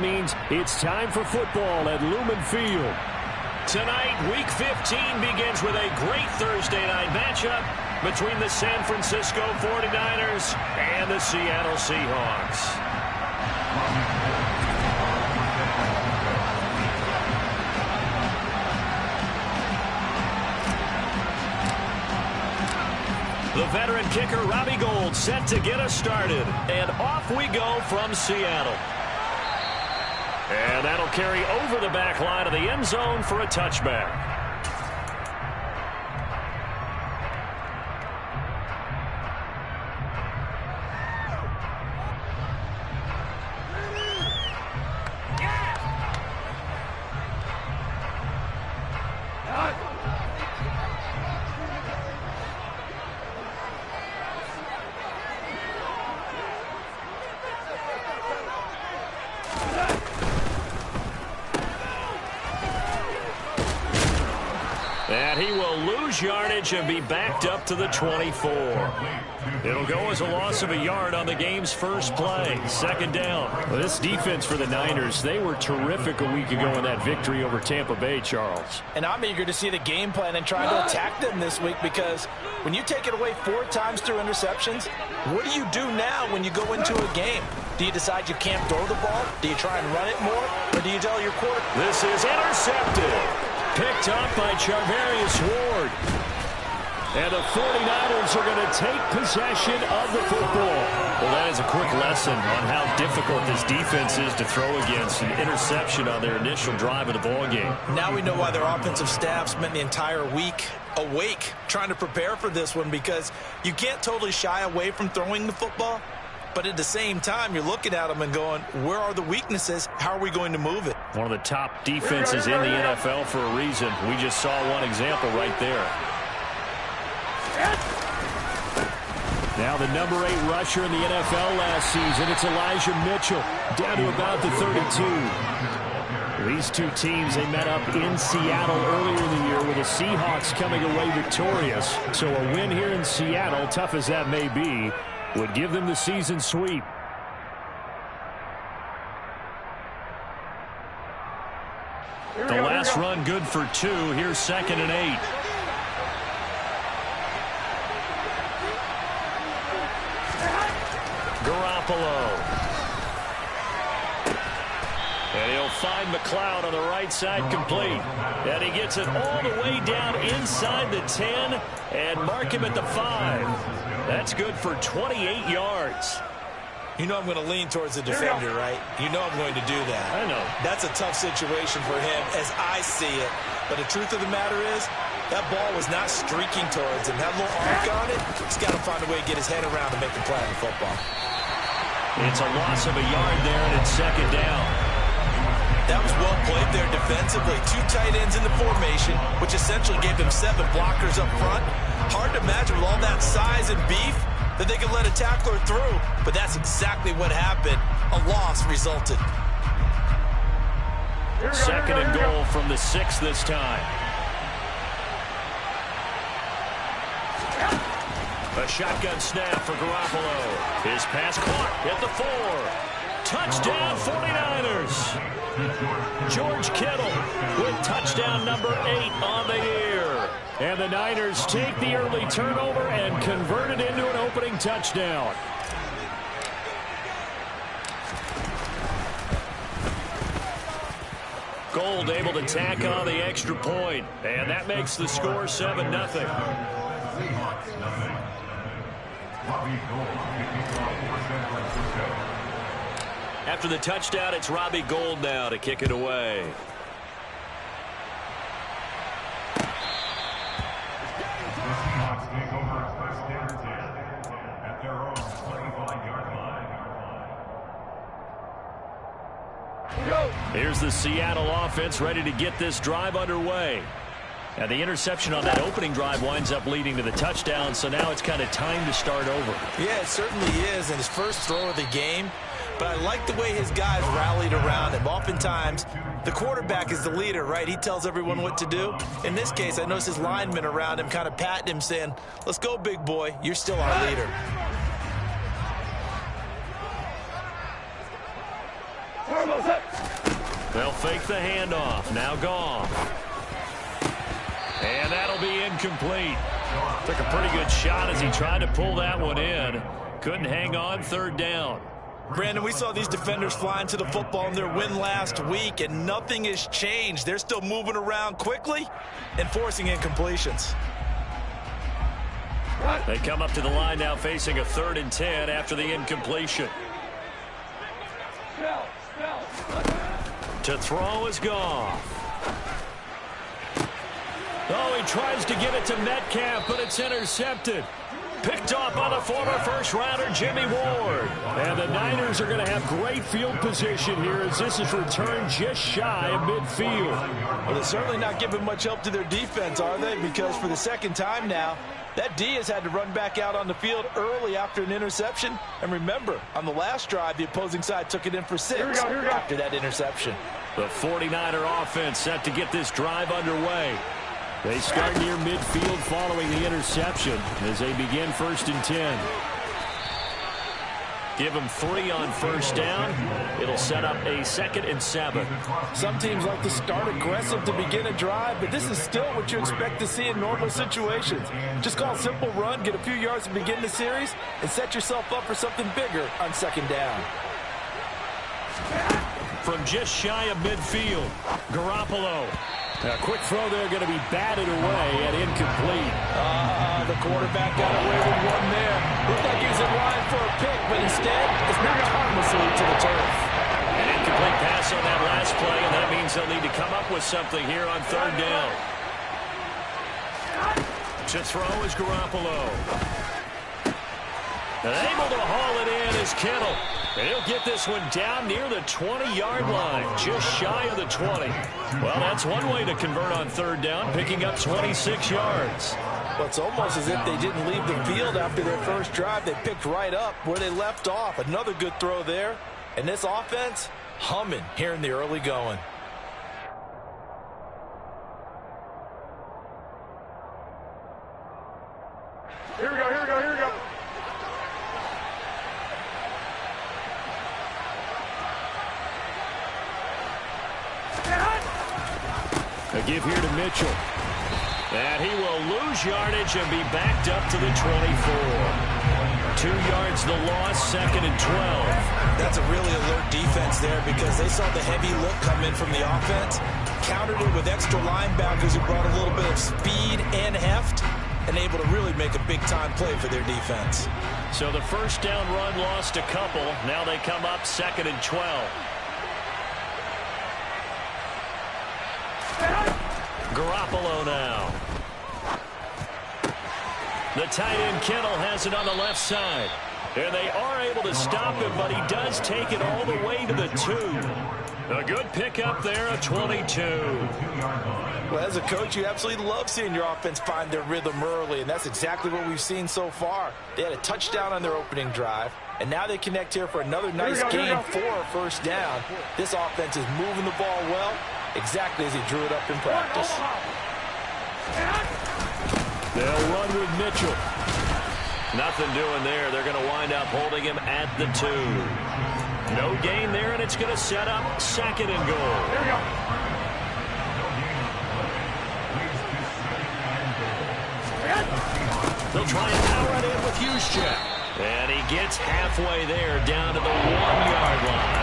means it's time for football at Lumen Field. Tonight, Week 15 begins with a great Thursday night matchup between the San Francisco 49ers and the Seattle Seahawks. The veteran kicker, Robbie Gould, set to get us started. And off we go from Seattle. And that'll carry over the back line of the end zone for a touchback. And he will lose yardage and be backed up to the 24. It'll go as a loss of a yard on the game's first play. Second down. Well, this defense for the Niners, they were terrific a week ago in that victory over Tampa Bay, Charles. And I'm eager to see the game plan and try to attack them this week, because when you take it away 4 times through interceptions, what do you do now when you go into a game? Do you decide you can't throw the ball? Do you try and run it more? Or do you tell your quarterback? This is intercepted. Picked up by Charvarius Ward. And the 49ers are going to take possession of the football. Well, that is a quick lesson on how difficult this defense is to throw against. An interception on their initial drive of the ballgame. Now we know why their offensive staff spent the entire week awake trying to prepare for this one, because you can't totally shy away from throwing the football. But at the same time, you're looking at them and going, where are the weaknesses? How are we going to move it? One of the top defenses in the NFL for a reason. We just saw one example right there. Now the number 8 rusher in the NFL last season, it's Elijah Mitchell, down to about the 32. These two teams, they met up in Seattle earlier in the year with the Seahawks coming away victorious. So a win here in Seattle, tough as that may be, would give them the season sweep. The last run good for 2. Here's 2nd and 8. Garoppolo. And he'll find McLeod on the right side, complete. And he gets it all the way down inside the 10 and mark him at the 5. That's good for 28 yards. You know I'm going to lean towards the defender, right? You know I'm going to do that. I know. That's a tough situation for him as I see it. But the truth of the matter is, that ball was not streaking towards him. That little arc on it, he's got to find a way to get his head around to make the play on the football. It's a loss of a yard there, and it's 2nd down. That was well played there defensively. 2 tight ends in the formation, which essentially gave them 7 blockers up front. Hard to imagine with all that size and beef that they could let a tackler through, but that's exactly what happened. A loss resulted. 2nd and goal from the 6 this time. A shotgun snap for Garoppolo. His pass caught at the 4. Touchdown 49ers. George Kittle with touchdown number 8 on the year. And the Niners take the early turnover and convert it into an opening touchdown. Gould able to tack on the extra point. And that makes the score 7-0. After the touchdown, it's Robbie Gould now to kick it away. Here's the Seattle offense ready to get this drive underway. And the interception on that opening drive winds up leading to the touchdown, so now it's kind of time to start over. Yeah, it certainly is, and his first throw of the game. But I like the way his guys rallied around him. Oftentimes, the quarterback is the leader, right? He tells everyone what to do. In this case, I noticed his linemen around him kind of patting him, saying, let's go, big boy. You're still our leader. Set. They'll fake the handoff. Now Goff. And that'll be incomplete. Took a pretty good shot as he tried to pull that one in. Couldn't hang on. Third down. Brandon, we saw these defenders flying to the football in their win last week, and nothing has changed. They're still moving around quickly and forcing incompletions. They come up to the line now facing a 3rd and 10 after the incompletion. To throw is Goff. Oh, he tries to get it to Metcalf, but it's intercepted. Picked off by the former first-rounder Jimmy Ward. And the Niners are going to have great field position here as this is returned just shy of midfield. Well, they're certainly not giving much help to their defense, are they? Because for the second time now, that D has had to run back out on the field early after an interception. And remember, on the last drive, the opposing side took it in for 6 after that interception. The 49er offense set to get this drive underway. They start near midfield following the interception as they begin 1st and 10. Give them 3 on first down. It'll set up a 2nd and 7. Some teams like to start aggressive to begin a drive, but this is still what you expect to see in normal situations. Just call a simple run, get a few yards to begin the series, and set yourself up for something bigger on 2nd down. From just shy of midfield, Garoppolo. A quick throw there going to be batted away and incomplete. The quarterback got away with one there. Looked like he was in line for a pick, but instead it's knocked harmlessly to the turf. An incomplete pass on that last play, and that means they'll need to come up with something here on 3rd down. To throw is Garoppolo. And able to haul it in is Kittle. And he'll get this one down near the 20-yard line, just shy of the 20. Well, that's one way to convert on 3rd down, picking up 26 yards. Well, it's almost as if they didn't leave the field after their first drive. They picked right up where they left off. Another good throw there. And this offense, humming here in the early going. Here we go, here we go, here we go. A give here to Mitchell. And he will lose yardage and be backed up to the 24. 2 yards the loss, 2nd and 12. That's a really alert defense there because they saw the heavy look come in from the offense, countered it with extra linebackers who brought a little bit of speed and heft, and able to really make a big-time play for their defense. So the first down run lost a couple. Now they come up 2nd and 12. Garoppolo now. The tight end Kittle has it on the left side. And they are able to stop him, but he does take it all the way to the 2. A good pickup there, a 22. Well, as a coach, you absolutely love seeing your offense find their rhythm early, and that's exactly what we've seen so far. They had a touchdown on their opening drive, and now they connect here for another nice gain for a first down. This offense is moving the ball well, exactly as he drew it up in practice. They'll run with Mitchell. Nothing doing there. They're going to wind up holding him at the 2. No gain there, and it's going to set up 2nd and goal. Here we go. They'll try and power it in with Juszczyk. And he gets halfway there down to the 1-yard line.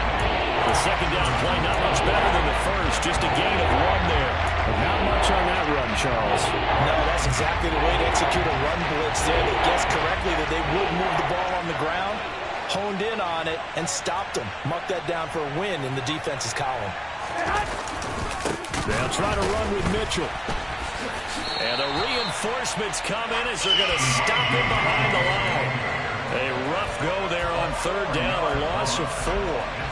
The second down play not much better than the first, just a gain of 1 there. Not much on that run, Charles. No, that's exactly the way to execute a run blitz there. They guessed correctly that they would move the ball on the ground, honed in on it, and stopped them. Mark that down for a win in the defense's column. They'll try to run with Mitchell. And the reinforcements come in as they're going to stop him behind the line. A rough go there on 3rd down, a loss of 4.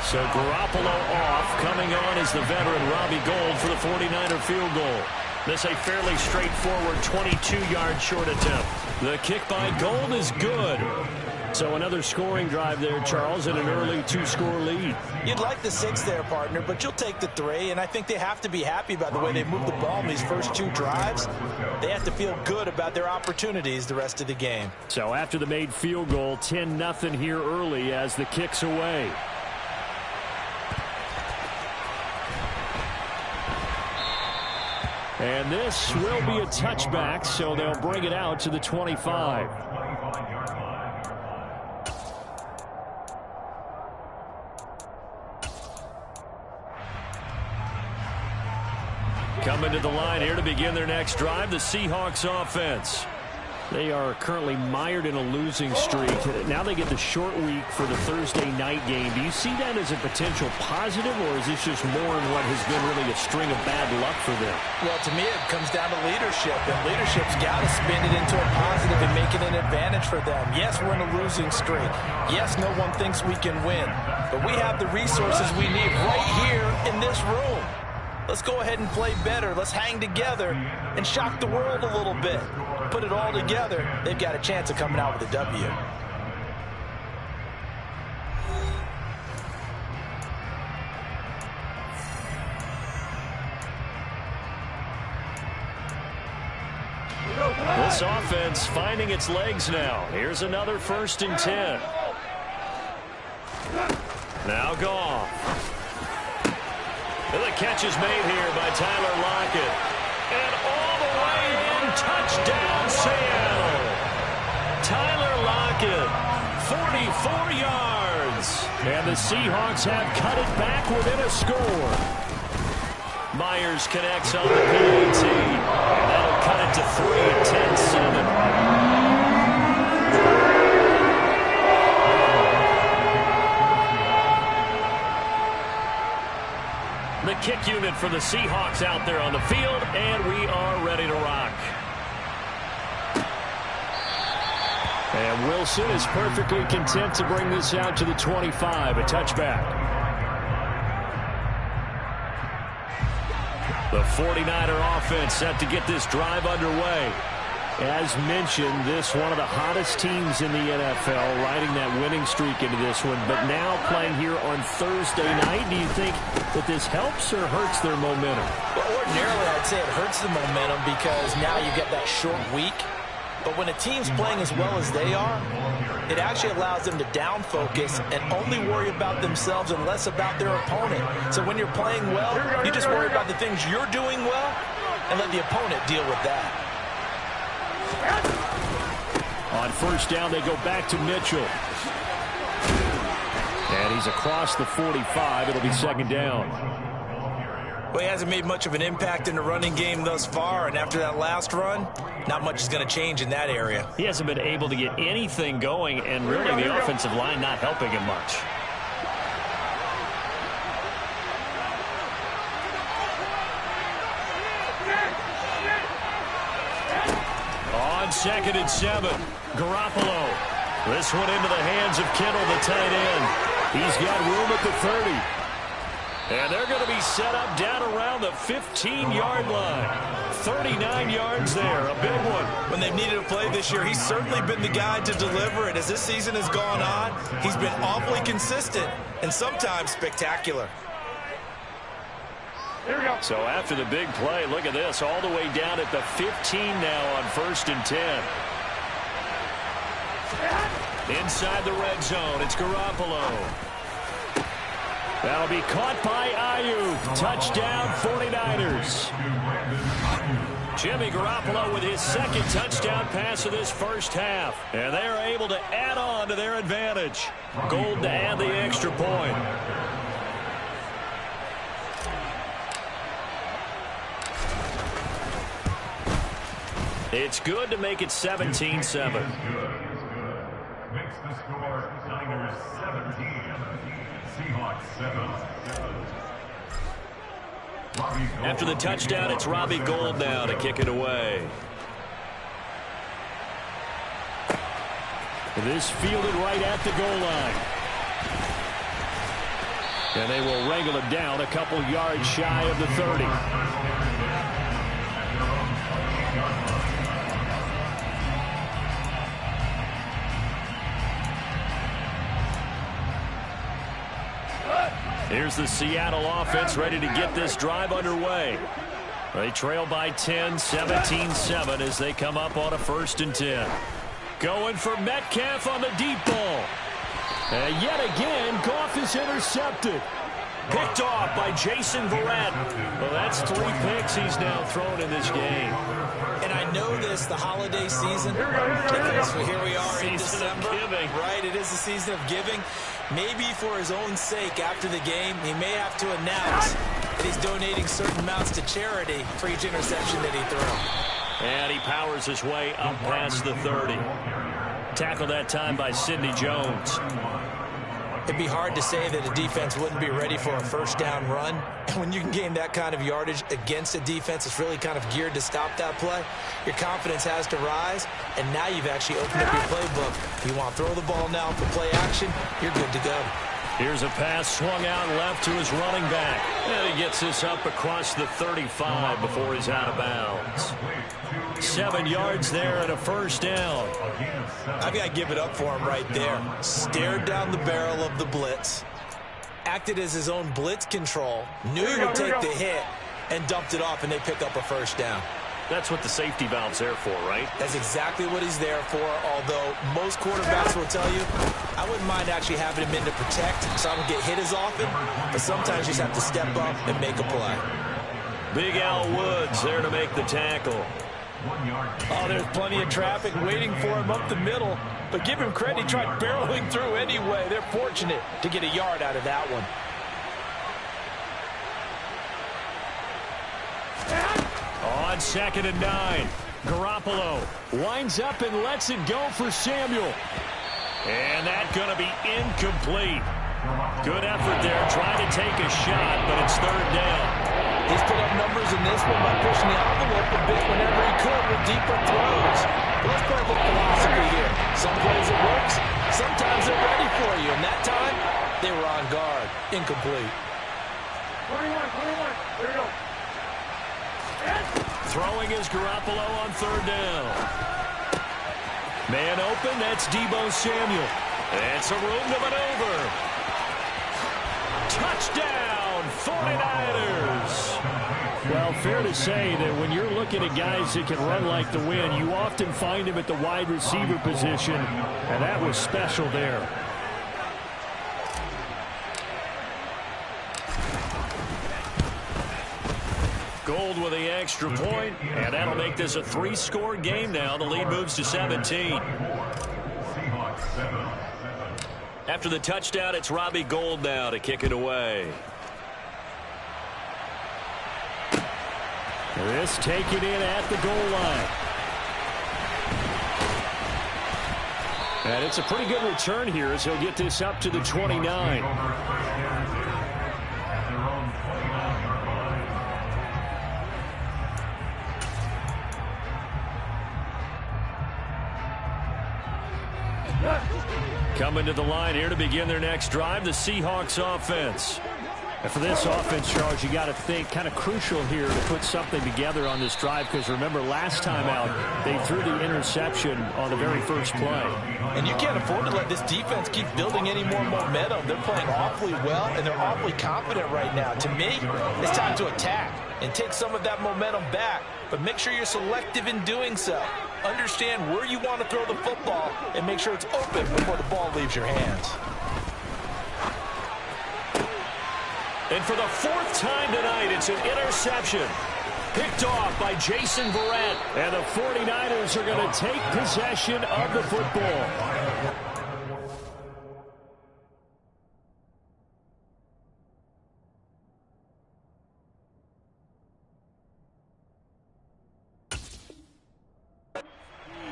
So Garoppolo off. Coming on is the veteran Robbie Gould for the 49er field goal. This a fairly straightforward 22-yard short attempt. The kick by Gould is good. So another scoring drive there, Charles, and an early 2-score lead. You'd like the 6 there, partner, but you'll take the 3, and I think they have to be happy about the way they moved the ball in these first 2 drives. They have to feel good about their opportunities the rest of the game. So after the made field goal, 10-0 here early as the kick's away. And this will be a touchback, so they'll bring it out to the 25. Coming to the line here to begin their next drive, the Seahawks offense. They are currently mired in a losing streak. Now they get the short week for the Thursday night game. Do you see that as a potential positive, or is this just more in what has been really a string of bad luck for them? Well, to me, it comes down to leadership, and leadership's got to spin it into a positive and make it an advantage for them. Yes, we're in a losing streak. Yes, no one thinks we can win, but we have the resources we need right here in this room. Let's go ahead and play better. Let's hang together and shock the world a little bit. Put it all together, they've got a chance of coming out with a W. This offense finding its legs now. Here's another 1st and 10. Now Goff. The catch is made here by Tyler Lockett. And all the way in, touchdown Seattle. Tyler Lockett, 44 yards. And the Seahawks have cut it back within a score. Myers connects on the PAT. And that'll cut it to 3, 10-7. The kick unit for the Seahawks out there on the field, and we are ready to rock. And Wilson is perfectly content to bring this out to the 25, a touchback. The 49er offense set to get this drive underway. As mentioned, this one of the hottest teams in the NFL, riding that winning streak into this one. But now playing here on Thursday night, do you think that this helps or hurts their momentum? Well, ordinarily, I'd say it hurts the momentum because now you get that short week. But when a team's playing as well as they are, it actually allows them to down focus and only worry about themselves and less about their opponent. So when you're playing well, you just worry about the things you're doing well and let the opponent deal with that. On 1st down, they go back to Mitchell. And he's across the 45. It'll be 2nd down. Well, he hasn't made much of an impact in the running game thus far, and after that last run, not much is going to change in that area. He hasn't been able to get anything going, and really the offensive line not helping him much. On 2nd and 7, Garoppolo. This one into the hands of Kittle, the tight end. He's got room at the 30. And they're going to be set up down around the 15-yard line. 39 yards there, a big one. When they've needed a play this year, he's certainly been the guy to deliver. And as this season has gone on, he's been awfully consistent and sometimes spectacular. Here we go. So after the big play, look at this, all the way down at the 15 now on 1st and 10. Inside the red zone, it's Garoppolo. That'll be caught by Ayuk. Touchdown, 49ers. Jimmy Garoppolo with his 2nd touchdown pass of this first half. And they're able to add on to their advantage. Gold to add the extra point. It's good to make it 17-7. Makes the score Niners 17, Seahawks 7. After the touchdown, it's Robbie Gould now to kick it away. This fielded right at the goal line. And they will wrangle it down a couple yards shy of the 30. Here's the Seattle offense ready to get this drive underway. They trail by 10, 17-7 as they come up on a 1st and 10. Going for Metcalf on the deep ball. And yet again, Goff is intercepted. Picked off by Jason Verrett. Well, that's 3 picks he's now thrown in this game. And I know this, the holiday season, because here we are in December, right? It is the season of giving. Maybe for his own sake, after the game, he may have to announce that he's donating certain amounts to charity for each interception that he threw. And he powers his way up past the 30. Tackled that time by Sidney Jones. It'd be hard to say that a defense wouldn't be ready for a first down run. And when you can gain that kind of yardage against a defense that's really kind of geared to stop that play, your confidence has to rise, and now you've actually opened up your playbook. You want to throw the ball now for play action, you're good to go. Here's a pass swung out left to his running back. And he gets this up across the 35 before he's out of bounds. 7 yards there and a first down. I've got to give it up for him right there. Stared down the barrel of the blitz, acted as his own blitz control, knew he would take the hit, and dumped it off, and they pick up a first down. That's what the safety valve's there for, right? That's exactly what he's there for, although most quarterbacks will tell you, I wouldn't mind actually having him in to protect so I don't get hit as often, but sometimes you just have to step up and make a play. Big Al Woods there to make the tackle. Oh, there's plenty of traffic waiting for him up the middle, but give him credit, he tried barreling through anyway. They're fortunate to get a yard out of that one. On 2nd and 9, Garoppolo winds up and lets it go for Samuel. And that's going to be incomplete. Good effort there, trying to take a shot, but it's 3rd down. He's put up numbers in this one by pushing the envelope a bit whenever he could with deeper throws. But let's play a little philosophy here. Some plays it works, sometimes they're ready for you, and that time, they were on guard. Incomplete. 21, there you go. Throwing is Garoppolo on 3rd down. Man open, that's Deebo Samuel. That's a room to maneuver. Touchdown, 49ers. Well, fair to say that when you're looking at guys that can run like the wind, you often find them at the wide receiver position, and that was special there. Gold with the extra point, and that'll make this a 3-score game now. The lead moves to 17. After the touchdown, it's Robbie Gould now to kick it away. This taken in at the goal line. And it's a pretty good return here as he'll get this up to the 29. Coming to the line here to begin their next drive, the Seahawks offense. And for this offense, Charles, you got to think kind of crucial here to put something together on this drive, because remember last time out they threw the interception on the very first play. And you can't afford to let this defense keep building any more momentum. They're playing awfully well, and they're awfully confident right now. To me, it's time to attack and take some of that momentum back, but make sure you're selective in doing so. Understand where you want to throw the football and make sure it's open before the ball leaves your hands. And for the 4th time tonight, it's an interception. Picked off by Jason Verrett. And the 49ers are going to take possession of the football.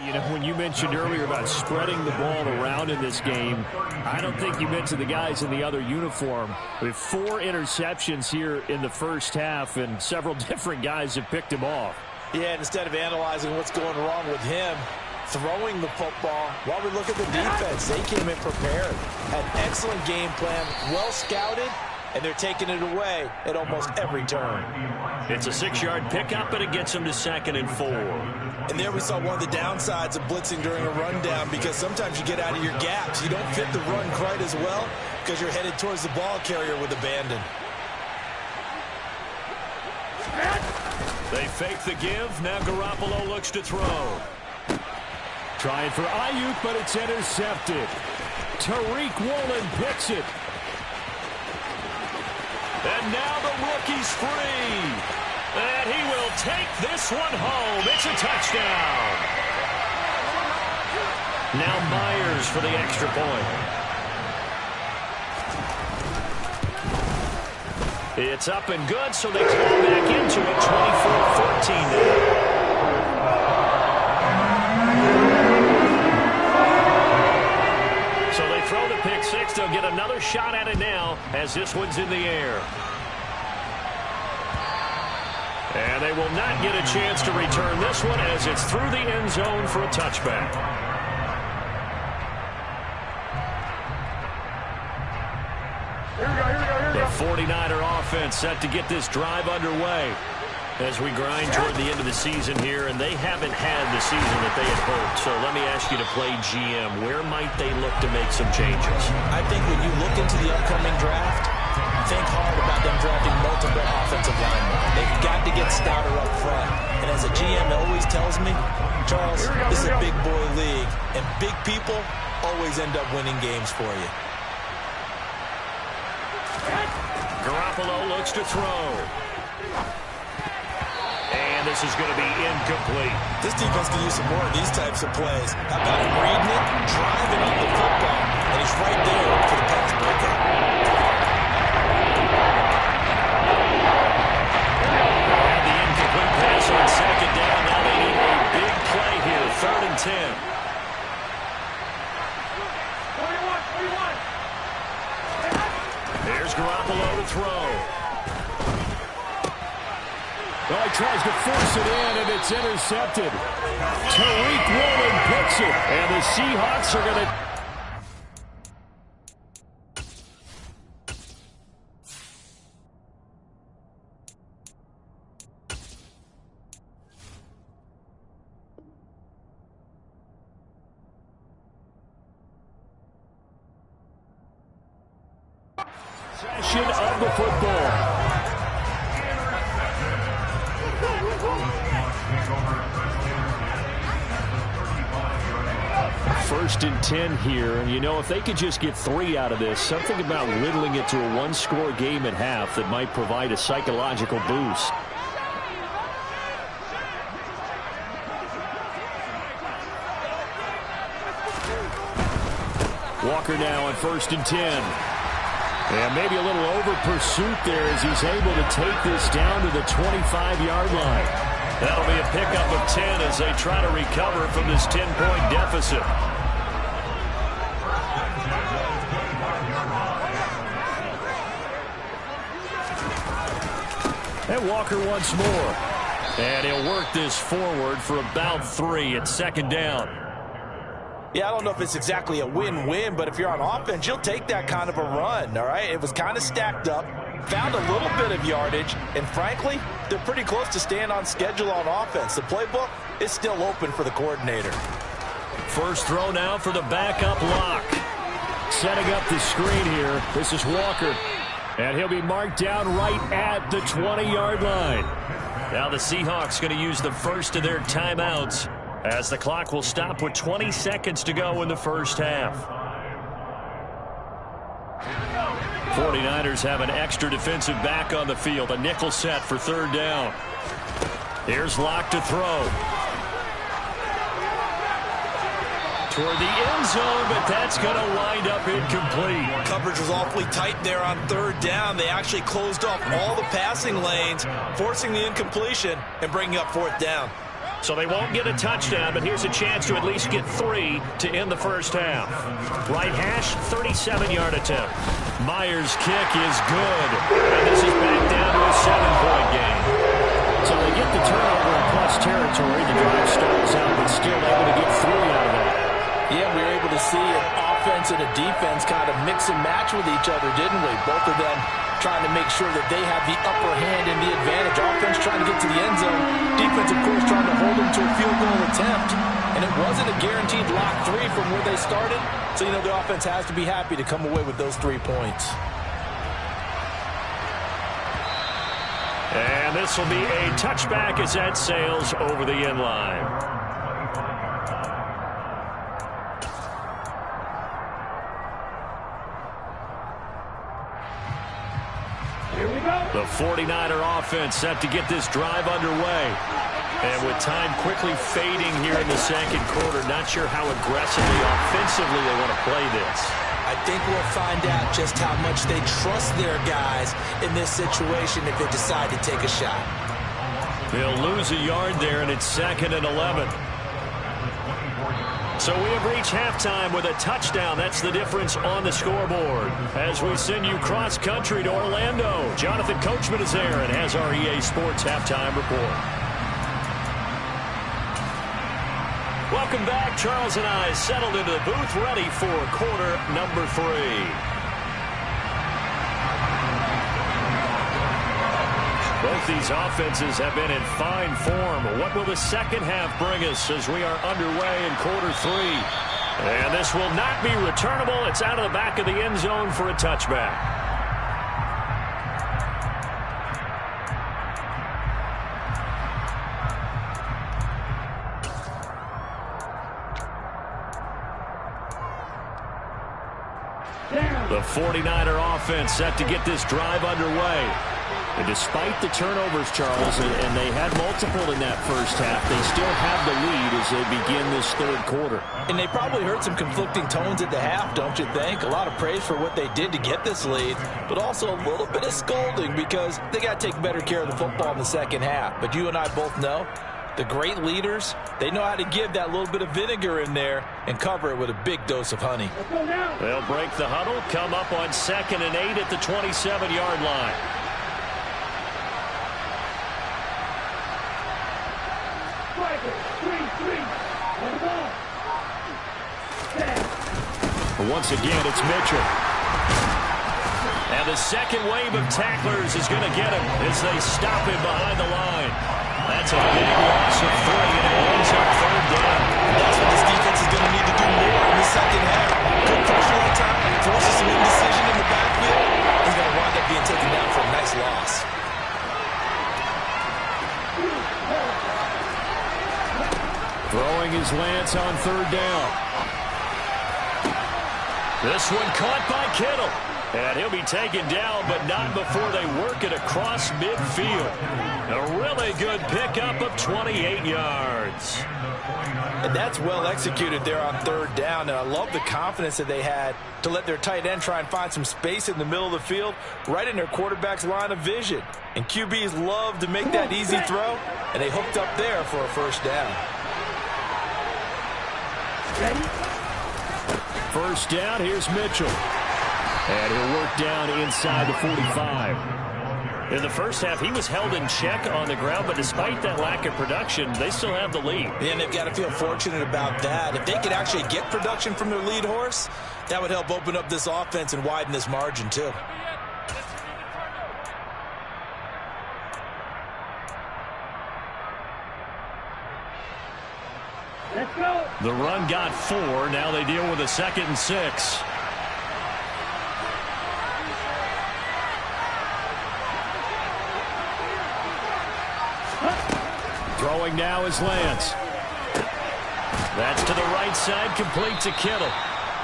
You know, when you mentioned earlier about spreading the ball around in this game, I don't think you mentioned the guys in the other uniform. We have 4 interceptions here in the first half, and several different guys have picked him off. Yeah, and instead of analyzing what's going wrong with him, throwing the football, while we look at the defense, they came in prepared. Had an excellent game plan, well scouted, and they're taking it away at almost every turn. It's a 6-yard pickup, and it gets them to 2nd and 4. And there we saw one of the downsides of blitzing during a rundown, because sometimes you get out of your gaps. You don't fit the run quite as well because you're headed towards the ball carrier with abandon. They fake the give. Now Garoppolo looks to throw. Trying for Ayuk, but it's intercepted. Tariq Woolen picks it. And now the rookie's free. And he will take this one home. It's a touchdown. Now Myers for the extra point. It's up and good, so they claw back into it, 24-14 now. So they throw the pick six. They'll get another shot at it now as this one's in the air. And they will not get a chance to return this one as it's through the end zone for a touchback. The 49er offense set to get this drive underway as we grind toward the end of the season here, and they haven't had the season that they had hoped. So let me ask you to play GM. Where might they look to make some changes? I think when you look into the upcoming draft, think hard about them drafting multiple offensive linemen. They've got to get stouter up front. And as a GM always tells me, Charles, this is a big boy league, and big people always end up winning games for you. Garoppolo looks to throw. And this is going to be incomplete. This defense can use some more of these types of plays. How about him reading it, driving up the football, and he's right there for the pass breakup. And the incomplete pass on second down. Now they need a big play here, 3rd and 10. 41. Here's Garoppolo to throw. Well, he tries to force it in, and it's intercepted. Tariq Woolen picks it, and the Seahawks are going to... Possession of the football. First and 10 here, and you know, if they could just get 3 out of this, something about whittling it to a one-score game at half that might provide a psychological boost. Walker now on 1st and 10. And maybe a little over pursuit there as he's able to take this down to the 25-yard line. That'll be a pickup of 10 as they try to recover from this 10-point deficit. And Walker once more. And he'll work this forward for about 3 at 2nd down. Yeah, I don't know if it's exactly a win-win, but if you're on offense, you'll take that kind of a run, all right? It was kind of stacked up, found a little bit of yardage, and frankly, they're pretty close to staying on schedule on offense. The playbook is still open for the coordinator. First throw now for the backup lock. Setting up the screen here. This is Walker. And he'll be marked down right at the 20-yard line. Now the Seahawks going to use the first of their timeouts as the clock will stop with 20 seconds to go in the first half. 49ers have an extra defensive back on the field. A nickel set for 3rd down. Here's Locke to throw. Toward the end zone, but that's going to wind up incomplete. Coverage was awfully tight there on 3rd down. They actually closed off all the passing lanes, forcing the incompletion and bringing up 4th down. So they won't get a touchdown, but here's a chance to at least get 3 to end the first half. Right hash, 37-yard attempt. Myers' kick is good. And this is back down to a 7-point game. So they get the turnover in plus territory. The drive stalls out, but still able to get 3 out of that. Yeah, we were able to see an offense and a defense kind of mix and match with each other, didn't we? Both of them trying to make sure that they have the upper hand and the advantage. Offense trying to get to the end zone. Defense, of course, trying to hold them to a field goal attempt. And it wasn't a guaranteed lock 3 from where they started. So, you know, the offense has to be happy to come away with those 3 points. And this will be a touchback as that sails over the end line. Here we 49er offense set to get this drive underway. And with time quickly fading here in the second quarter, not sure how aggressively, offensively they want to play this. I think we'll find out just how much they trust their guys in this situation if they decide to take a shot. They'll lose a yard there, and it's 2nd and 11. So we have reached halftime with a touchdown. That's the difference on the scoreboard. As we send you cross-country to Orlando, Jonathan Coachman is there and has our EA Sports halftime report. Welcome back. Charles and I settled into the booth, ready for quarter number 3. Both these offenses have been in fine form. What will the second half bring us as we are underway in quarter 3? And this will not be returnable. It's out of the back of the end zone for a touchback. The 49er offense set to get this drive underway. And despite the turnovers, Charles, and they had multiple in that first half, they still have the lead as they begin this third quarter. And they probably heard some conflicting tones at the half, don't you think? A lot of praise for what they did to get this lead, but also a little bit of scolding because they got to take better care of the football in the second half. But you and I both know the great leaders, they know how to give that little bit of vinegar in there and cover it with a big dose of honey. They'll break the huddle, come up on 2nd and 8 at the 27-yard line. Once again, it's Mitchell. And the second wave of tacklers is going to get him as they stop him behind the line. That's a big loss of 3, and it ends up 3rd down. That's what this defense is going to need to do more in the second half. Good pressure on time, forces some indecision in the backfield. He's going to wind up being taken down for a nice loss. Throwing his Lance on 3rd down. This one caught by Kittle. And he'll be taken down, but not before they work it across midfield. A really good pickup of 28 yards. And that's well executed there on 3rd down. And I love the confidence that they had to let their tight end try and find some space in the middle of the field, right in their quarterback's line of vision. And QBs love to make that easy throw, and they hooked up there for a 1st down. Ready? 1st down, here's Mitchell. And he'll work down inside the 45. In the first half, he was held in check on the ground, but despite that lack of production, they still have the lead. And they've got to feel fortunate about that. If they could actually get production from their lead horse, that would help open up this offense and widen this margin too. Let's go. The run got 4. Now they deal with a 2nd and 6. Throwing now is Lance. That's to the right side, complete to Kittle.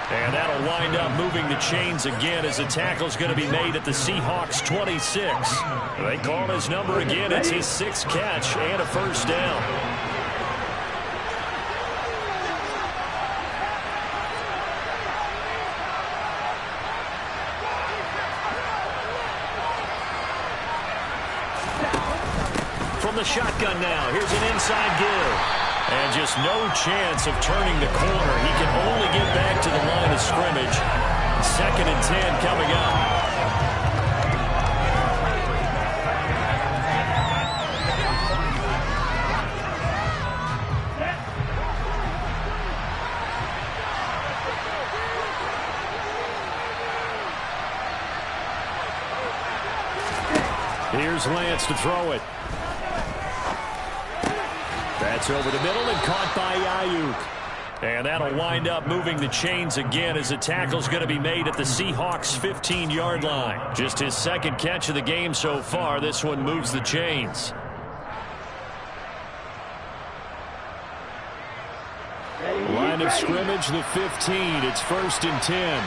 And that'll wind up moving the chains again as the tackle's going to be made at the Seahawks 26. They call his number again. It's his 6th catch and a 1st down. From the shotgun now, here's an inside give. And just no chance of turning the corner. He can only get back to the line of scrimmage. 2nd and 10 coming up. Here's Lance to throw it. That's over the middle and caught by Ayuk. And that'll wind up moving the chains again as the tackle's going to be made at the Seahawks 15-yard line. Just his 2nd catch of the game so far. This one moves the chains. Line of scrimmage, the 15. It's 1st and 10.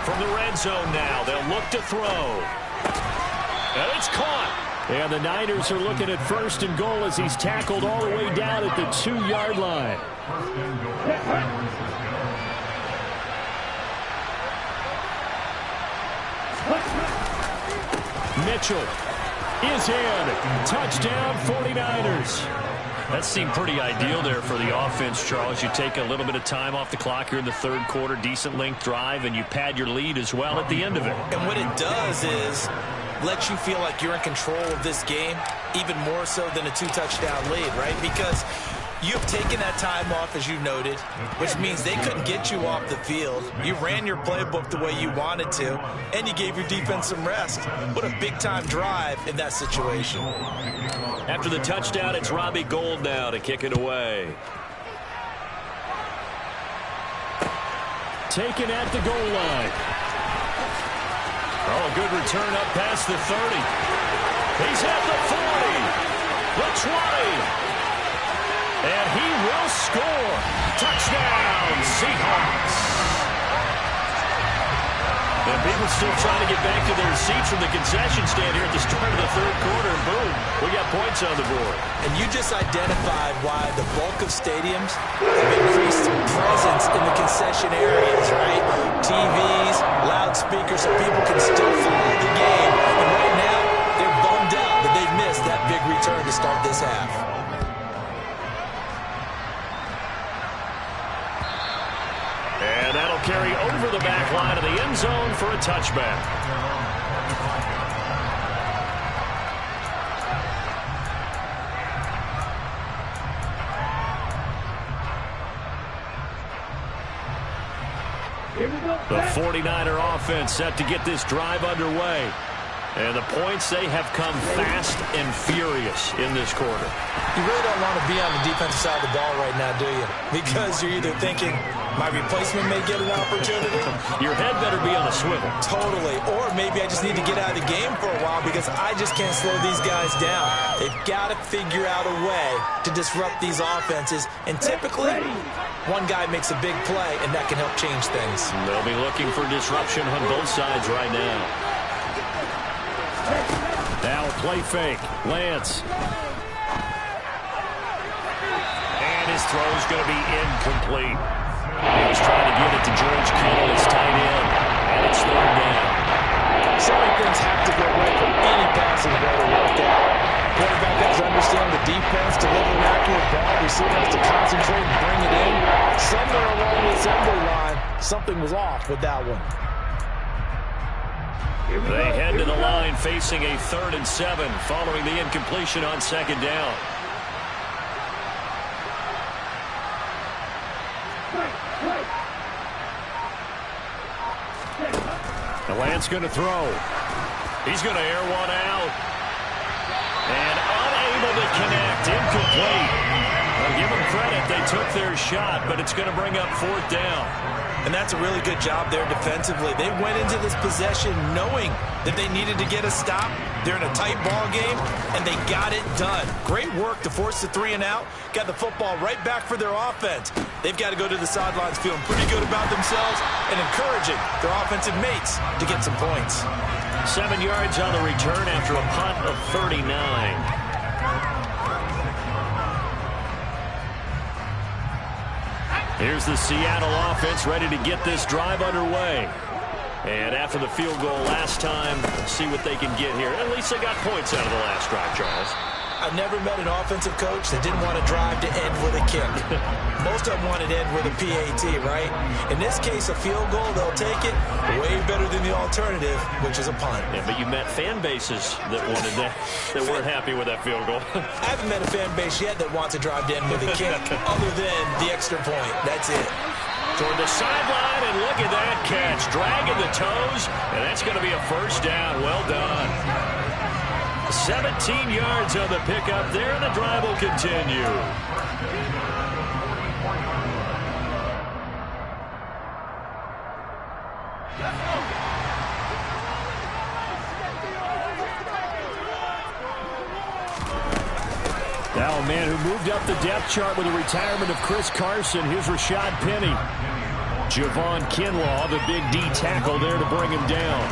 From the red zone now, they'll look to throw. And it's caught. And the Niners are looking at 1st and goal as he's tackled all the way down at the 2-yard line. Mitchell is in. Touchdown 49ers. That seemed pretty ideal there for the offense, Charles. You take a little bit of time off the clock here in the 3rd quarter, decent length drive, and you pad your lead as well at the end of it. And what it does is let you feel like you're in control of this game, even more so than a 2-touchdown lead, right? Because you've taken that time off, as you noted, which means they couldn't get you off the field. You ran your playbook the way you wanted to, and you gave your defense some rest. What a big-time drive in that situation. After the touchdown, it's Robbie Gould now to kick it away. Taken at the goal line. Oh, good return up past the 30. He's at the 40. The 20. And he will score. Touchdown, Seahawks. And people still trying to get back to their seats from the concession stand here at the start of the 3rd quarter. And boom, we got points on the board. And you just identified why the bulk of stadiums have increased presence in the concession areas, right? TVs, loudspeakers, so people can still follow the game. And right now, they're bummed out that they missed that big return to start this half. And that'll carry over the back line of the end zone for a touchback. The 49er offense set to get this drive underway. And the points, they have come fast and furious in this quarter. You really don't want to be on the defensive side of the ball right now, do you? Because you're either thinking, my replacement may get an opportunity. Your head better be on a swivel. Totally. Or maybe I just need to get out of the game for a while because I just can't slow these guys down. They've got to figure out a way to disrupt these offenses. And typically, one guy makes a big play, and that can help change things. They'll be looking for disruption on both sides right now. Now a play fake. Lance. And his throw's going to be incomplete. He's trying to get it to George Kittle. It's tight end. And it's 3rd down. Certain things have to go right for any passing play to work out. Quarterback has to understand the defense, deliver an accurate ball. Receiver has to concentrate and bring it in. Somewhere along the assembly line, something was off with that one. They head to the line facing a 3rd and 7 following the incompletion on 2nd down. The Lance going to throw. He's going to air one out. And unable to connect. Incomplete. I'll give them credit. They took their shot, but it's going to bring up 4th down. And that's a really good job there defensively. They went into this possession knowing that they needed to get a stop. They're in a tight ball game, and they got it done. Great work to force the 3 and out. Got the football right back for their offense. They've got to go to the sidelines feeling pretty good about themselves and encouraging their offensive mates to get some points. 7 yards on the return after a punt of 39. Here's the Seattle offense ready to get this drive underway. And after the field goal last time, see what they can get here. At least they got points out of the last drive, Charles. I've never met an offensive coach that didn't want to drive to end with a kick. Most of them wanted to end with a PAT, right? In this case, a field goal, they'll take it. Way better than the alternative, which is a punt. Yeah, but you met fan bases that wanted that, that weren't happy with that field goal. I haven't met a fan base yet that wants to drive to end with a kick other than the extra point. That's it. Toward the sideline, and look at that catch. Dragging the toes, and that's going to be a 1st down. Well done. 17 yards on the pickup there, and the drive will continue. Now a man who moved up the depth chart with the retirement of Chris Carson. Here's Rashad Penny. Javon Kinlaw, the big D tackle there to bring him down.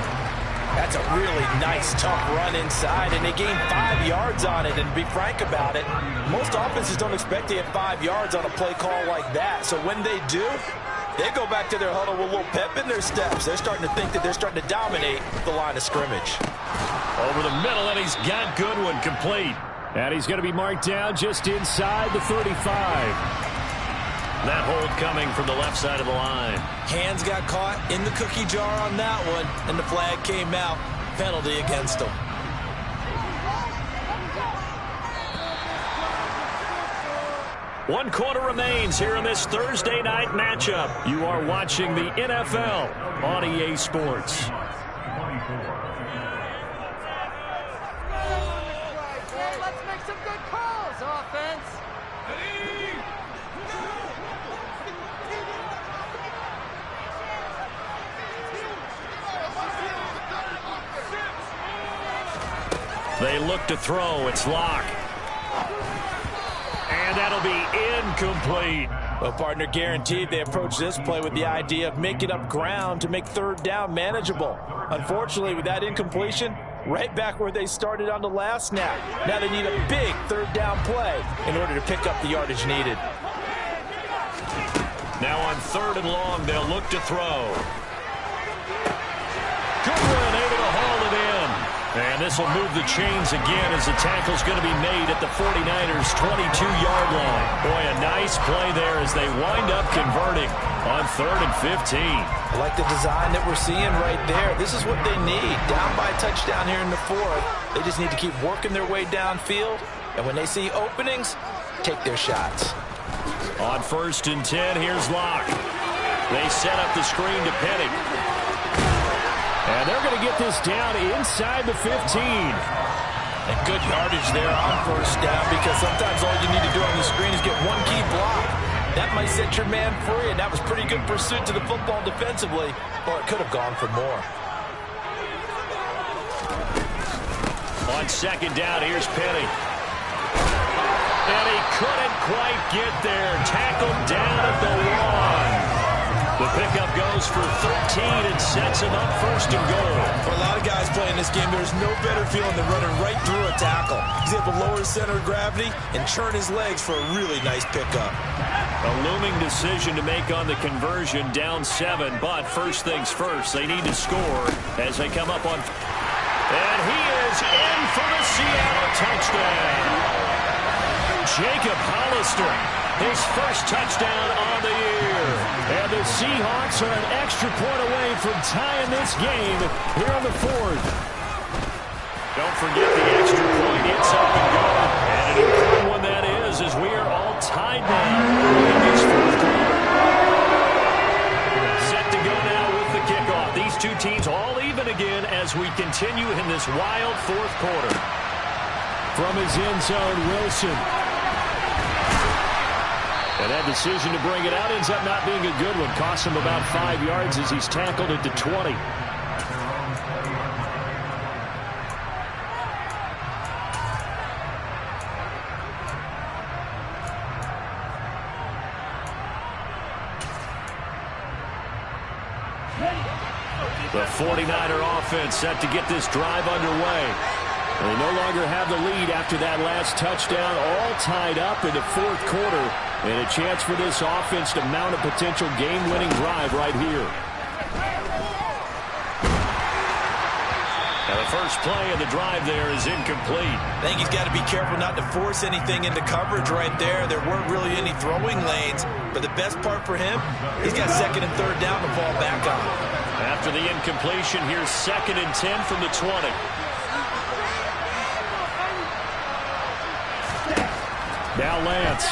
That's a really nice, tough run inside, and they gained 5 yards on it. And to be frank about it, most offenses don't expect to get 5 yards on a play call like that. So when they do, they go back to their huddle with a little pep in their steps. They're starting to think that they're starting to dominate the line of scrimmage. Over the middle, and he's got Goodwin complete. And he's going to be marked down just inside the 35. That hold coming from the left side of the line. Hands got caught in the cookie jar on that one, and the flag came out. Penalty against him. One quarter remains here in this Thursday night matchup. You are watching the NFL on EA Sports. Let's make some good calls, offense. They look to throw. It's Locke. And that'll be incomplete. Well, partner, guaranteed they approach this play with the idea of making up ground to make third down manageable. Unfortunately, with that incompletion, right back where they started on the last snap. Now they need a big third down play in order to pick up the yardage needed. Now on 3rd and long, they'll look to throw. Goodwin able to haul it in. And this will move the chains again as the tackle's going to be made at the 49ers' 22-yard line. Boy, a nice play there as they wind up converting on 3rd and 15. I like the design that we're seeing right there. This is what they need. Down by a touchdown here in the 4th. They just need to keep working their way downfield. And when they see openings, take their shots. On 1st and 10, here's Locke. They set up the screen to Penny. And they're going to get this down inside the 15. And good yardage there on 1st down, because sometimes all you need to do on the screen is get one key block. That might set your man free, and that was pretty good pursuit to the football defensively, or it could have gone for more. On 2nd down, here's Penny. And he couldn't quite get there. Tackled down at the 1. The pickup goes for 13 and sets him up 1st and goal. For a lot of guys playing this game, there's no better feeling than running right through a tackle. He's able to lower his center of gravity and churn his legs for a really nice pickup. A looming decision to make on the conversion, down 7, but first things first, they need to score as they come up on. And he is in for the Seattle touchdown. Jacob Hollister, his first touchdown on the year. And the Seahawks are an extra point away from tying this game here on the 4th. Don't forget the extra point. It's up and going. And an important one that is, as we are all tied now in this 4th quarter. Set to go now with the kickoff. These two teams all even again as we continue in this wild 4th quarter. From his end zone, Wilson. And that decision to bring it out ends up not being a good one. Costs him about 5 yards as he's tackled at the 20. The 49er offense set to get this drive underway. They no longer have the lead after that last touchdown, all tied up in the 4th quarter. And a chance for this offense to mount a potential game-winning drive right here. And the first play of the drive there is incomplete. I think he's got to be careful not to force anything into coverage right there. There weren't really any throwing lanes. But the best part for him, he's got 2nd and 3rd down to fall back on. After the incompletion, here's 2nd and 10 from the 20. Now Lance.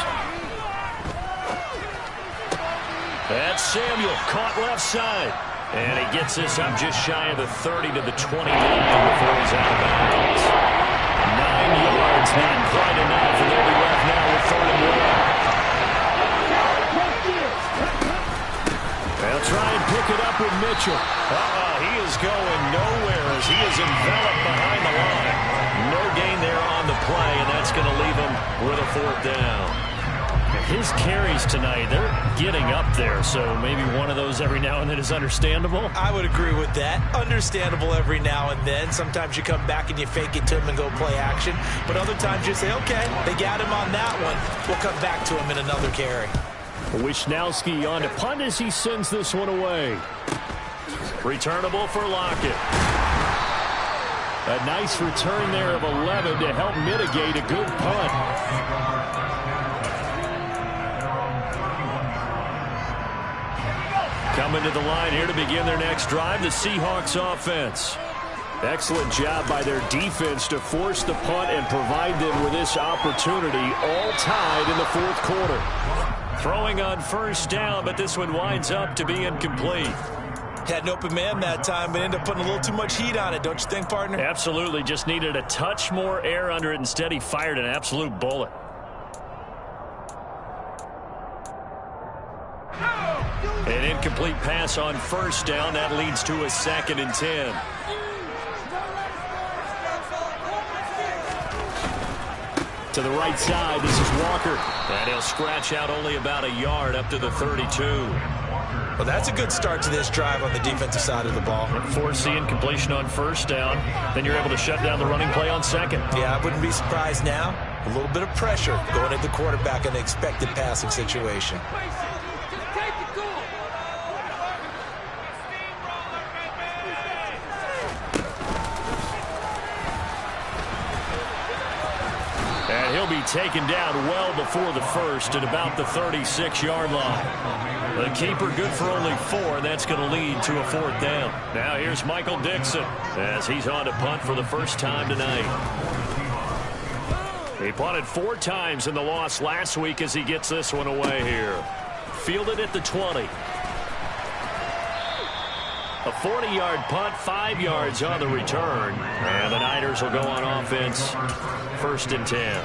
That's Samuel, caught left side. And he gets this up just shy of the 30 to the 29 before he's out of bounds. 9 yards, not quite enough, and they'll be left now with 3rd and 1. They'll try and pick it up with Mitchell. He is going nowhere as he is enveloped behind the line. No gain there on the play, and that's going to leave him with a 4th down. His carries tonight, they're getting up there, so maybe one of those every now and then is understandable. I would agree with that. Understandable every now and then. Sometimes you come back and you fake it to him and go play action. But other times you say, okay, they got him on that one. We'll come back to him in another carry. Wisnowski on to punt as he sends this one away. Returnable for Lockett. A nice return there of 11 to help mitigate a good punt. Coming to the line here to begin their next drive, the Seahawks offense. Excellent job by their defense to force the punt and provide them with this opportunity, all tied in the fourth quarter. Throwing on first down, but this one winds up to be incomplete. Had an open man that time, but ended up putting a little too much heat on it, don't you think, partner? Absolutely. Just needed a touch more air under it. Instead, he fired an absolute bullet. An incomplete pass on first down. That leads to a 2nd and 10. To the right side, this is Walker. And he'll scratch out only about a yard up to the 32. Well, that's a good start to this drive on the defensive side of the ball. Force the incompletion on first down. Then you're able to shut down the running play on second. Yeah, I wouldn't be surprised now. A little bit of pressure going at the quarterback in an expected passing situation. And he'll be taken down well before the first at about the 36-yard line. The keeper good for only 4, and that's going to lead to a 4th down. Now here's Michael Dixon as he's on to punt for the first time tonight. He punted 4 times in the loss last week as he gets this one away here. Fielded at the 20. A 40-yard punt, 5 yards on the return. And the Niners will go on offense, 1st and 10.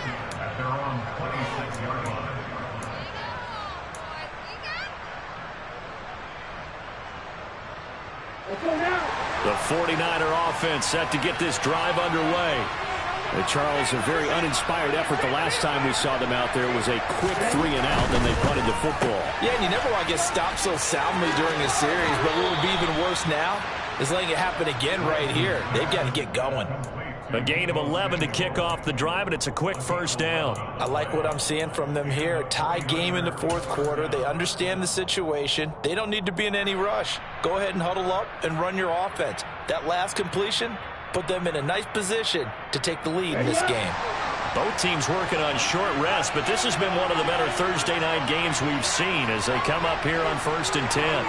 The 49er offense set to get this drive underway. Charles, a very uninspired effort the last time we saw them out there. It was a quick 3 and out, then they punted the football. Yeah, and you never want to get stopped so soundly during a series, but what would be even worse now is letting it happen again right here. They've got to get going. A gain of 11 to kick off the drive, and it's a quick first down. I like what I'm seeing from them here. A tie game in the fourth quarter. They understand the situation. They don't need to be in any rush. Go ahead and huddle up and run your offense. That last completion put them in a nice position to take the lead in this game. Both teams working on short rest, but this has been one of the better Thursday night games we've seen as they come up here on 1st and 10.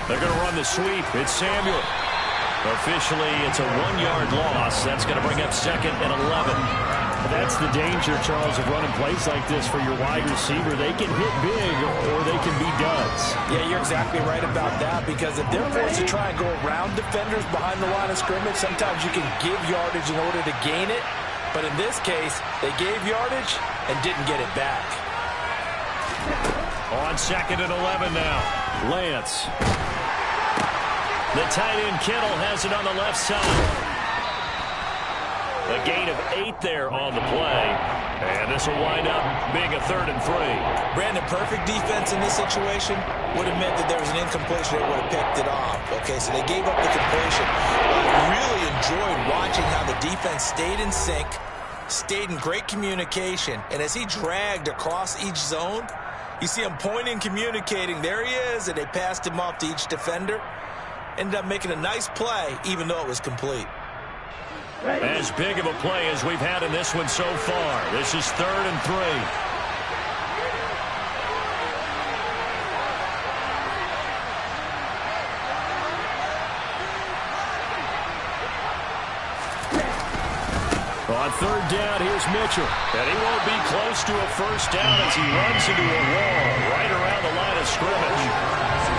They're going to run the sweep. It's Samuel. Officially, it's a 1-yard loss. That's going to bring up 2nd and 11. That's the danger, Charles, of running plays like this for your wide receiver. They can hit big or they can be duds. Yeah, you're exactly right about that, because if they're forced to try and go around defenders behind the line of scrimmage, sometimes you can give yardage in order to gain it. But in this case, they gave yardage and didn't get it back. On 2nd and 11 now. Lance. The tight end Kittle has it on the left side. A gain of 8 there on the play. And this will wind up being a 3rd and 3. Brandon, perfect defense in this situation would have meant that there was an incompletion. They would have picked it off. Okay, so they gave up the completion. I really enjoyed watching how the defense stayed in sync, stayed in great communication, and as he dragged across each zone, you see him pointing, communicating. There he is, and they passed him off to each defender. Ended up making a nice play, even though it was complete. As big of a play as we've had in this one so far. This is 3rd and 3. On 3rd down, here's Mitchell. And he won't be close to a first down as he runs into a wall right around the line of scrimmage.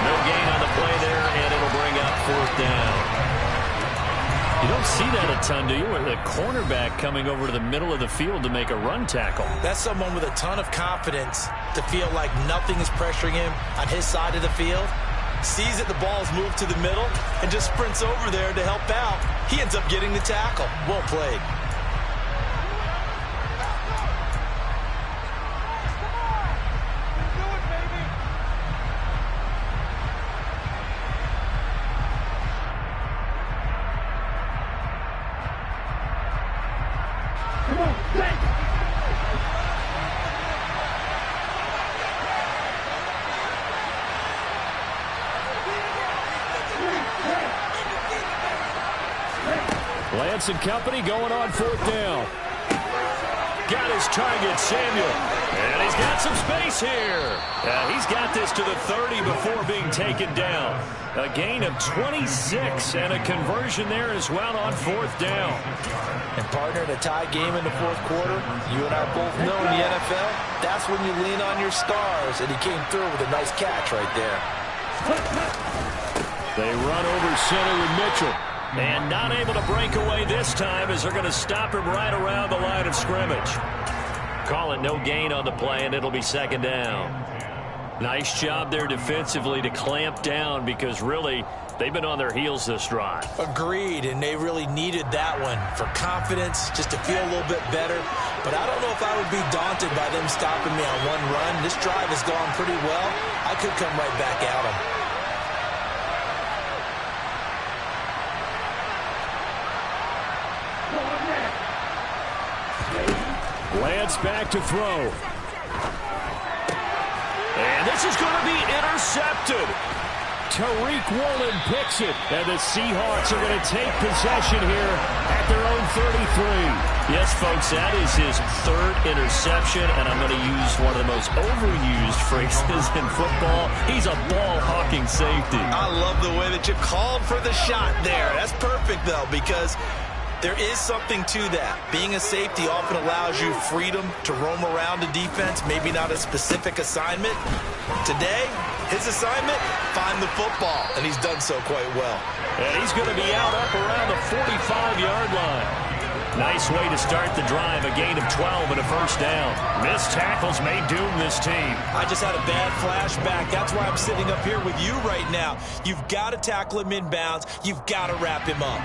No gain on the play there, and it'll bring up 4th down. You don't see that a ton, do you? With a cornerback coming over to the middle of the field to make a run tackle. That's someone with a ton of confidence to feel like nothing is pressuring him on his side of the field. Sees that the ball's moved to the middle and just sprints over there to help out. He ends up getting the tackle. Well played. Lance and company going on 4th down. Got his target, Samuel. And he's got some space here. He's got this to the 30 before being taken down. A gain of 26 and a conversion there as well on 4th down. And partner, in a tie game in the 4th quarter, you and I both know in the NFL, that's when you lean on your stars, and he came through with a nice catch right there. They run over center with Mitchell. And not able to break away this time as they're going to stop him right around the line of scrimmage. Call it no gain on the play, and it'll be 2nd down. Nice job there defensively to clamp down because really they've been on their heels this drive. Agreed, and they really needed that one for confidence, just to feel a little bit better. But I don't know if I would be daunted by them stopping me on one run. This drive has gone pretty well. I could come right back at them. Lance back to throw. And this is going to be intercepted. Tariq Woolen picks it. And the Seahawks are going to take possession here at their own 33. Yes, folks, that is his 3rd interception. And I'm going to use one of the most overused phrases in football. He's a ball-hawking safety. I love the way that you called for the shot there. That's perfect, though, because there is something to that. Being a safety often allows you freedom to roam around the defense, maybe not a specific assignment. Today, his assignment, find the football, and he's done so quite well. And he's going to be out up around the 45-yard line. Nice way to start the drive, a gain of 12 and a 1st down. Missed tackles may doom this team. I just had a bad flashback. That's why I'm sitting up here with you right now. You've got to tackle him inbounds. You've got to wrap him up.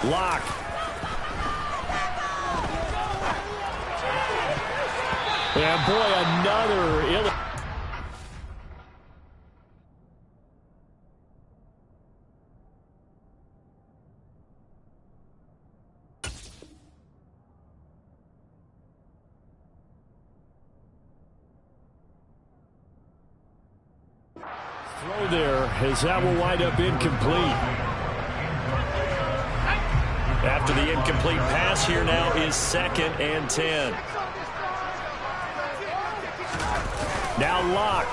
Lock. And boy, another throw there as that will wind up incomplete. After the incomplete pass, here now is 2nd and 10. Now Lock.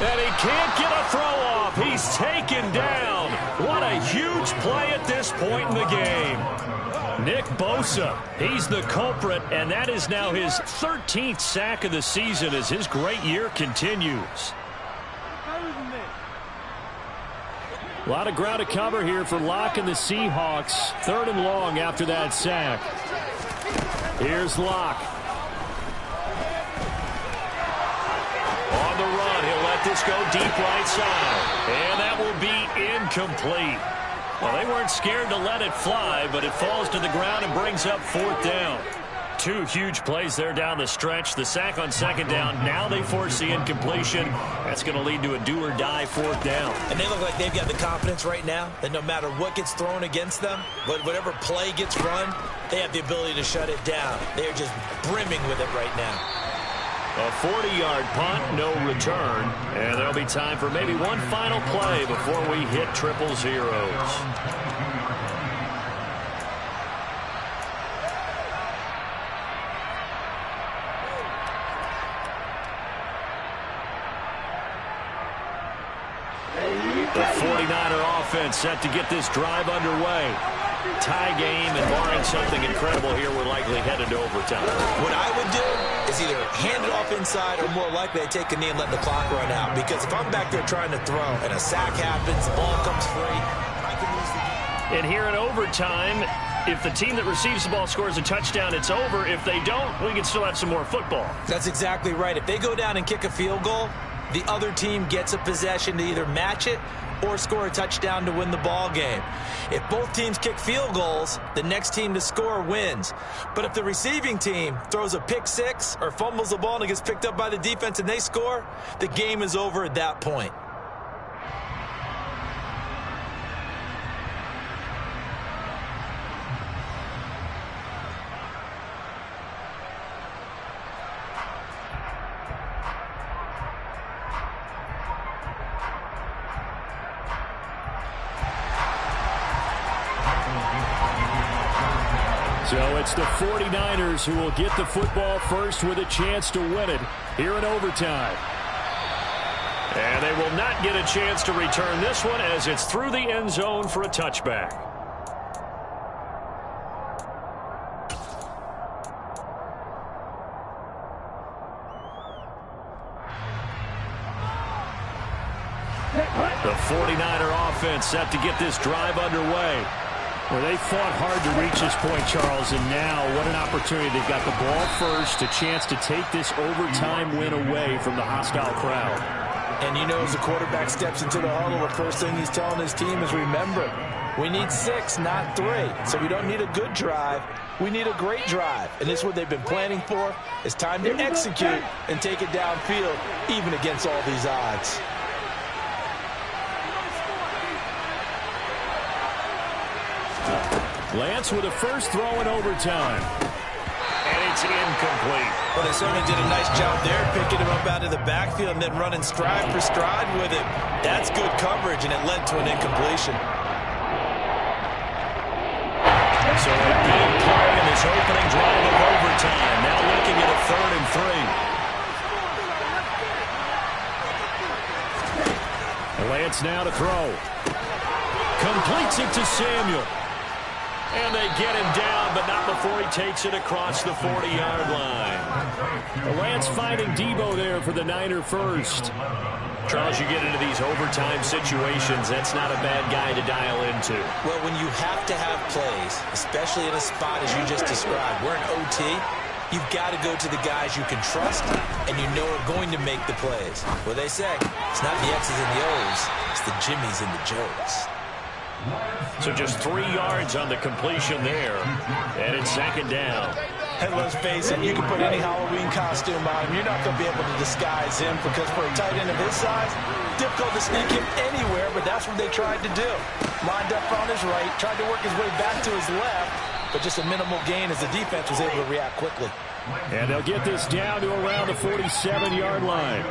And he can't get a throw off. He's taken down. What a huge play at this point in the game. Nick Bosa, he's the culprit, and that is now his 13th sack of the season as his great year continues. A lot of ground to cover here for Locke and the Seahawks. 3rd and long after that sack. Here's Locke. On the run, he'll let this go deep right side. And that will be incomplete. Well, they weren't scared to let it fly, but it falls to the ground and brings up 4th down. 2 huge plays there down the stretch. The sack on 2nd down. Now they force the incompletion. That's going to lead to a do-or-die 4th down. And they look like they've got the confidence right now that no matter what gets thrown against them, but whatever play gets run, they have the ability to shut it down. They are just brimming with it right now. A 40-yard punt, no return. And there'll be time for maybe one final play before we hit triple zeros. The 49er offense set to get this drive underway. Tie game, and barring something incredible here, we're likely headed to overtime. What I would do is either hand it off inside or more likely I take a knee and let the clock run out. Because if I'm back there trying to throw and a sack happens, the ball comes free, I can lose the game. And here in overtime, if the team that receives the ball scores a touchdown, it's over. If they don't, we can still have some more football. That's exactly right. If they go down and kick a field goal, the other team gets a possession to either match it or score a touchdown to win the ball game. If both teams kick field goals, the next team to score wins. But if the receiving team throws a pick six or fumbles the ball and it gets picked up by the defense and they score, the game is over at that point. So it's the 49ers who will get the football first with a chance to win it here in overtime. And they will not get a chance to return this one as it's through the end zone for a touchback. The 49er offense set to get this drive underway. Well, they fought hard to reach this point, Charles, and now what an opportunity. They've got the ball first, a chance to take this overtime win away from the hostile crowd. And you know, as the quarterback steps into the huddle, the first thing he's telling his team is, remember, we need 6, not 3. So we don't need a good drive. We need a great drive. And this is what they've been planning for. It's time to execute and take it downfield, even against all these odds. Lance with a first throw in overtime. And it's incomplete. Well, they certainly did a nice job there, picking him up out of the backfield and then running stride for stride with it. That's good coverage, and it led to an incompletion. So a big play in this opening drive of overtime. Now looking at a 3rd and 3. Lance now to throw. Completes it to Samuel. And they get him down, but not before he takes it across the 40-yard line. Lance finding Debo there for the Niner first. Charles, you get into these overtime situations, that's not a bad guy to dial into. Well, when you have to have plays, especially in a spot as you just described, we're in OT, you've got to go to the guys you can trust and you know are going to make the plays. Well, they say, it's not the X's and the O's, it's the Jimmies and the Joes. So just 3 yards on the completion there, and it's 2nd down. And let's face it, you can put any Halloween costume on him. You're not going to be able to disguise him because for a tight end of his size, difficult to sneak him anywhere, but that's what they tried to do. Lined up on his right, tried to work his way back to his left, but just a minimal gain as the defense was able to react quickly. And they'll get this down to around the 47-yard line.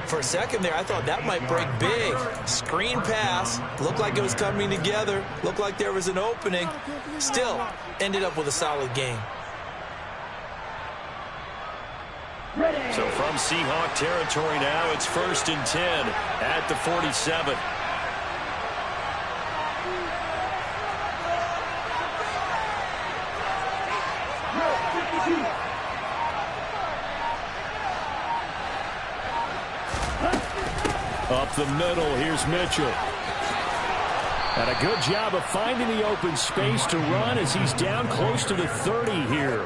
For a second there, I thought that might break big. Screen pass, looked like it was coming together, looked like there was an opening. Still, ended up with a solid game. So from Seahawk territory now, it's 1st and 10 at the 47. Up the middle, here's Mitchell. And a good job of finding the open space to run as he's down close to the 30 here.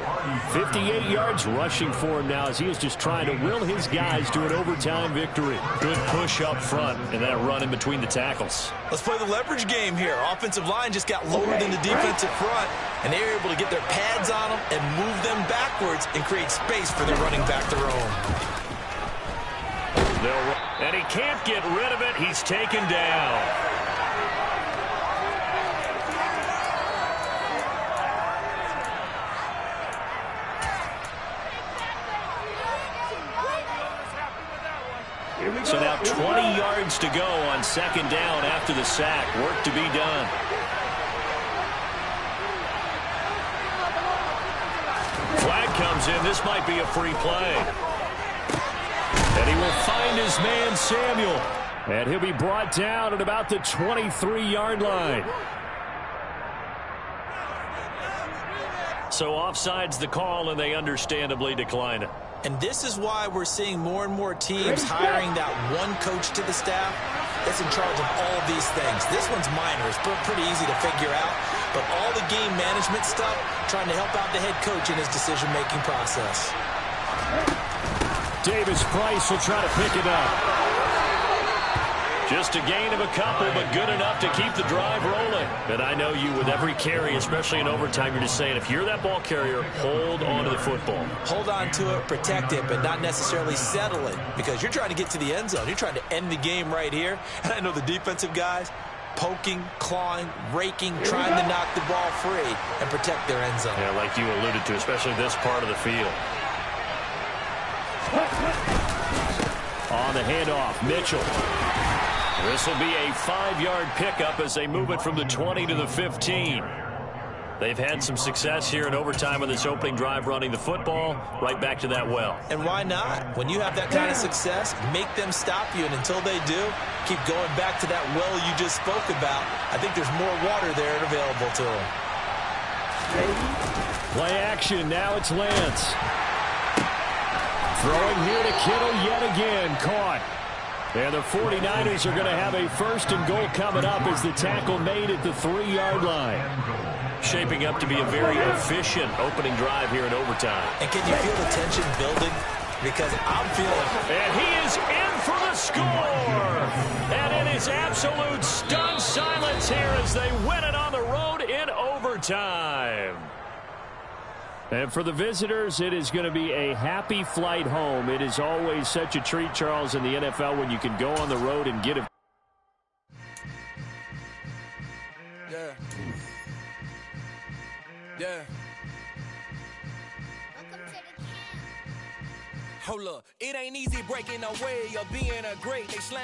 58 yards rushing for him now as he is just trying to will his guys to an overtime victory. Good push up front and then a run in between the tackles. Let's play the leverage game here. Offensive line just got lower than the defensive front, and they were able to get their pads on them and move them backwards and create space for their running back to roam. And he can't get rid of it. He's taken down. So now 20 yards to go on 2nd down after the sack. Work to be done. Flag comes in. This might be a free play. And he will find his man, Samuel. And he'll be brought down at about the 23-yard line. So offside's the call, and they understandably decline it. And this is why we're seeing more and more teams hiring that one coach to the staff that's in charge of all of these things. This one's minor. It's pretty easy to figure out. But all the game management stuff, trying to help out the head coach in his decision-making process. Davis Price will try to pick it up. Just a gain of a couple, but good enough to keep the drive rolling. And I know you, with every carry, especially in overtime, you're just saying, if you're that ball carrier, hold on to the football. Hold on to it, protect it, but not necessarily settle it, because you're trying to get to the end zone. You're trying to end the game right here. And I know the defensive guys, poking, clawing, raking, trying to knock the ball free and protect their end zone. Yeah, like you alluded to, especially this part of the field. On the handoff, Mitchell. This will be a 5-yard pickup as they move it from the 20 to the 15. They've had some success here in overtime in this opening drive running the football. Right back to that well. And why not? When you have that kind of success, make them stop you. And until they do, keep going back to that well you just spoke about. I think there's more water there and available to them. Play action. Now it's Lance. Throwing here to Kittle yet again. Caught. And the 49ers are going to have a 1st and goal coming up as the tackle made at the 3-yard line. Shaping up to be a very efficient opening drive here in overtime. And can you feel the tension building? Because I'm feeling it. And he is in for the score. And it is absolute stunned silence here as they win it on the road in overtime. And for the visitors, it is going to be a happy flight home. It is always such a treat, Charles, in the NFL when you can go on the road and get a... Yeah. Hold up. It ain't easy breaking away or being a great. They slam